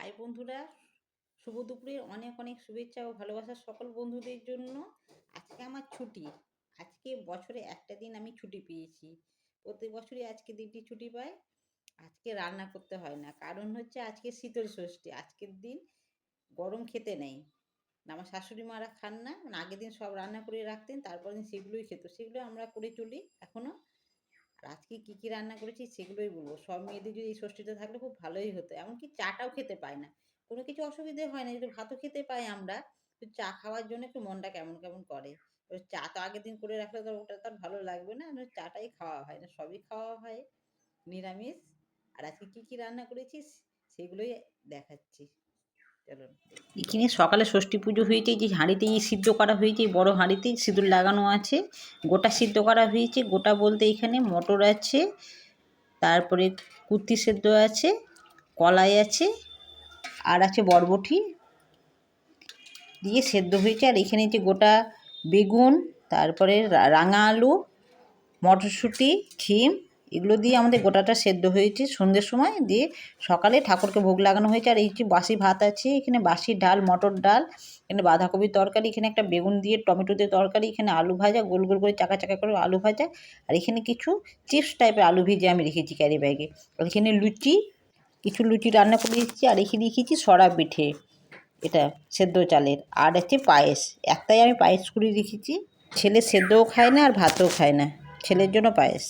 High বন্ধুরা, শুভ দুপুরের অনেক অনেক শুভেচ্ছা ও ভালোবাসা সকল বন্ধুদের জন্য। আজকে আমার ছুটি। আজকে বছরে একটা দিন আমি ছুটি পেয়েছি। প্রত্যেক বছরই আজকে দিনটি ছুটি পাই। আজকে রান্না করতে হয় না, কারণ হচ্ছে আজকে শীতল ষষ্ঠী। আজকের দিন গরম খেতে নেই। আমার শাশুড়ি মারা খান না, মানে আগের দিন সব রান্না করে রাখতেন, তারপর দিন সেগুলোই খেত। সেগুলো আমরা করে চলি এখনো। আর আজকে কী কী রান্না করেছি সেগুলোই বলবো। সব মেয়েদের যদি এই ষষ্ঠীটা থাকলে খুব ভালোই হতো। এমনকি চাটাও খেতে পায় না, কোনো কিছু অসুবিধে হয় না, যদি ভাতও খেতে পাই আমরা, তো চা খাওয়ার জন্য একটু মনটা কেমন কেমন করে। এবার চা তো আগের দিন করে রাখলে তো ওটা তো আর ভালো লাগবে না, চাটাই খাওয়া হয় না, সবই খাওয়া হয় নিরামিষ। আর আজকে কী কী রান্না করেছি সেগুলোই দেখাচ্ছি। চলুন। এখানে সকালে ষষ্ঠী পুজো হয়েছে, যে হাঁড়িতে সিদ্ধ করা হয়েছে, বড় হাঁড়িতে সিঁদুর লাগানো আছে, গোটা সিদ্ধ করা হয়েছে। গোটা বলতে এখানে মটর আছে, তারপরে কুর্তি সেদ্ধ আছে, কলাই আছে, আর আছে বরবটি দিয়ে সেদ্ধ হয়েছে। আর এখানে যে গোটা বেগুন, তারপরে রাঙা আলু, মটরশুঁটি, শিম, এগুলো দিয়ে আমাদের গোটাটা সেদ্ধ হয়েছে সন্ধ্যের সময়। দিয়ে সকালে ঠাকুরকে ভোগ লাগানো হয়েছে। আর এই যে বাসি ভাত আছে, এখানে বাসি ডাল, মটর ডাল, এখানে বাঁধাকপির তরকারি, এখানে একটা বেগুন দিয়ে টমেটো দিয়ে তরকারি, এখানে আলু ভাজা, গোল গোল করে চাকা চাকা করে আলু ভাজা, আর এখানে কিছু চিপস টাইপের আলু ভেজে আমি রেখেছি ক্যারি ব্যাগে। আর এখানে লুচি, কিছু লুচি রান্না করে রেখেছি। আর এখানে রেখেছি সরা পিঠে, এটা সেদ্ধ চালের। আর হচ্ছে পায়েস, একটাই আমি পায়েস করে রেখেছি। ছেলে সেদ্ধও খায় না আর ভাতও খায় না, ছেলের জন্য পায়েস।